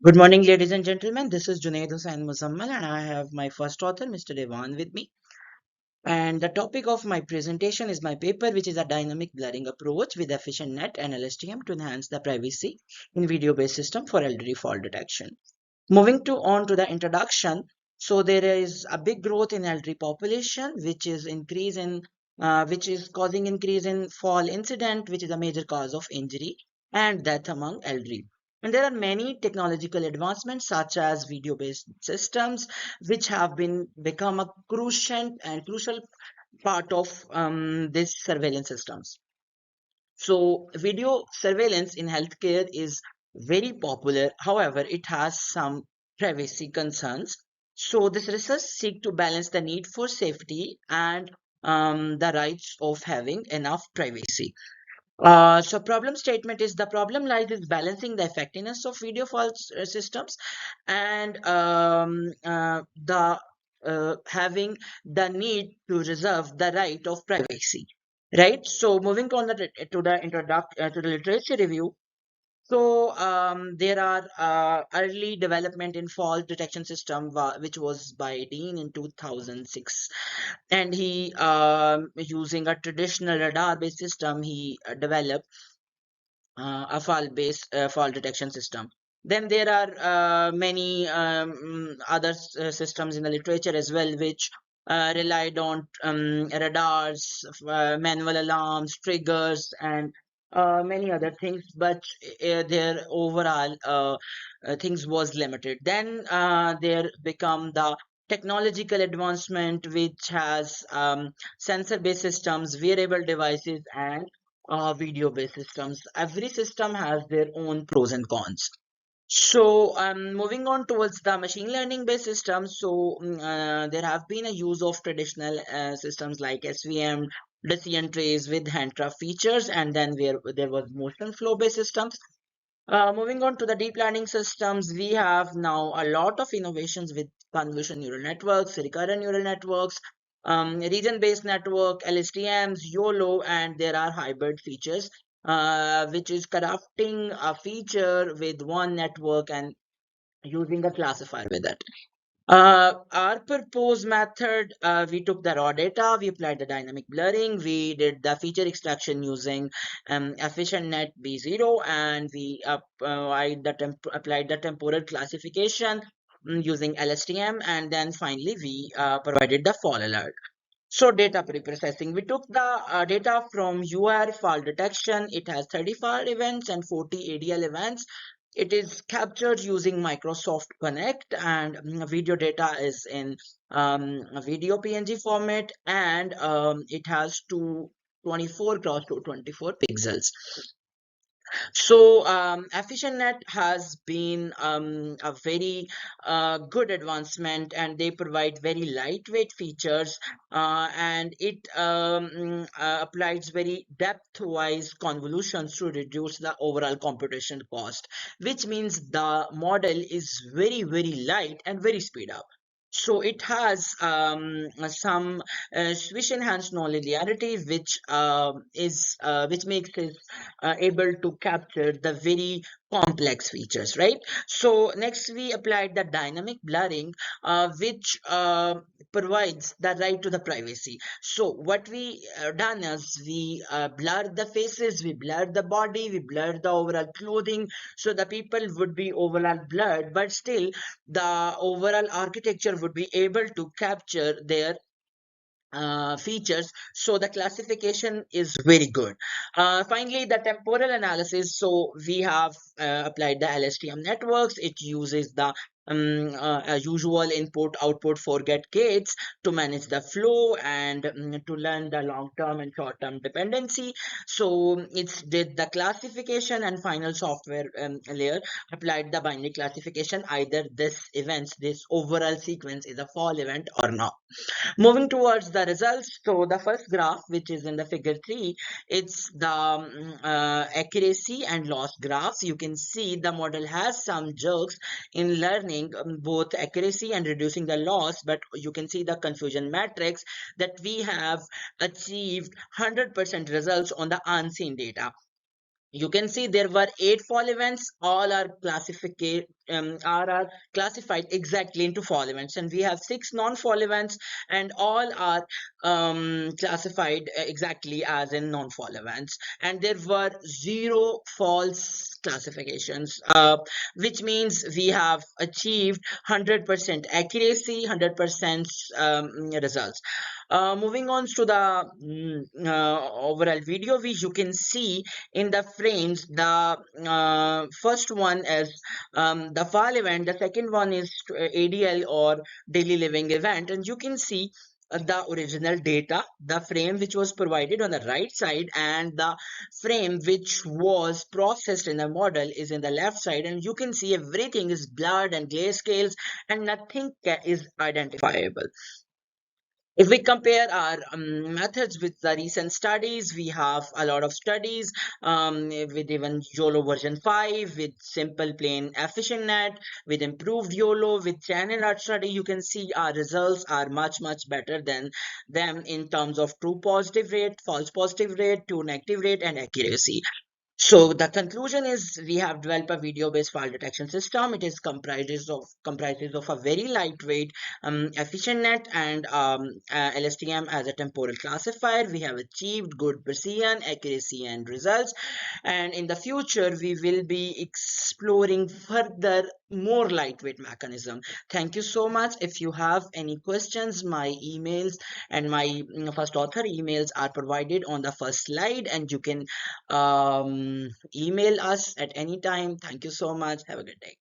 Good morning, ladies and gentlemen. This is Junaid Hussain Muzammal, and I have my first author, Mr. Devan, with me. And the topic of my presentation is my paper, which is a dynamic blurring approach with EfficientNet and LSTM to enhance the privacy in video-based system for elderly fall detection. Moving on to the introduction, so there is a big growth in elderly population, which is causing increase in fall incident, which is a major cause of injury and death among elderly. And there are many technological advancements such as video-based systems, which have been become a crucial part of this surveillance systems. So video surveillance in healthcare is very popular. However, it has some privacy concerns. So this research seek to balance the need for safety and the rights of having enough privacy. So problem statement is the problem lies is balancing the effectiveness of video file systems and the having the need to reserve the right of privacy, right? So moving on to the to the literature review. So there are early development in fall detection system which was by Dean in 2006, and he using a traditional radar based system he developed a fall-based fall detection system. Then there are many other systems in the literature as well, which relied on radars, manual alarms, triggers, and many other things. But their overall things was limited. Then there become the technological advancement, which has sensor-based systems, wearable devices, and video-based systems. Every system has their own pros and cons. So, moving on towards the machine learning based systems. So, there have been a use of traditional systems like SVM, decision trees with hand trap features, and then where there was motion flow based systems. Moving on to the deep learning systems, we have now a lot of innovations with convolutional neural networks, recurrent neural networks, region-based network, LSTMs, YOLO, and there are hybrid features, which is crafting a feature with one network and using a classifier with it. Our purpose method, we took the raw data, we applied the dynamic blurring, we did the feature extraction using EfficientNet B0, and we applied the temporal classification using LSTM, and then finally we provided the fall alert. So data pre-processing, we took the data from UR fall detection. It has 35 events and 40 ADL events. It is captured using Microsoft Connect, and video data is in a video PNG format, and it has 224 cross 224 pixels. So EfficientNet has been a very good advancement, and they provide very lightweight features, and it applies very depth-wise convolutions to reduce the overall computation cost, which means the model is very light and very speed up. So it has some Swiss enhanced nonlinearity, which makes it able to capture the very complex features, right? So next we applied the dynamic blurring, which provides the right to the privacy. So what we done is we blur the faces, we blur the body, we blur the overall clothing, so the people would be overall blurred, but still the overall architecture would be able to capture their features, so the classification is very good. Finally, the temporal analysis. So we have applied the LSTM networks. It uses the usual input output forget gates to manage the flow and to learn the long term and short term dependency. So it did the classification, and final software layer applied the binary classification, either this overall sequence is a fall event or not. Moving towards the results, so the first graph, which is in the figure 3, it's the accuracy and loss graphs. You can see the model has some jerks in learning both accuracy and reducing the loss, but you can see the confusion matrix that we have achieved 100% results on the unseen data. You can see there were 8 fall events. All are classified exactly into fall events, and we have 6 non-fall events, and all are classified exactly as in non-fall events. And there were 0 false classifications, which means we have achieved 100% accuracy, 100% results. Moving on to the overall video, which you can see in the frames. The first one is the fall event, the second one is ADL or daily living event, and you can see the original data, the frame which was provided on the right side, and the frame which was processed in the model is in the left side, and you can see everything is blurred and grayscales, and nothing is identifiable. If we compare our methods with the recent studies, we have a lot of studies with even YOLO version 5, with simple plain EfficientNet, with improved YOLO, with channel art study. You can see our results are much, much better than them in terms of true positive rate, false positive rate, true negative rate, and accuracy. So the conclusion is we have developed a video-based fall detection system. It is comprises of a very lightweight efficient net and LSTM as a temporal classifier. We have achieved good precision, accuracy, and results. And in the future, we will be exploring further more lightweight mechanism. Thank you so much. If you have any questions, my emails and my first author emails are provided on the first slide, and you can email us at any time. Thank you so much. Have a good day.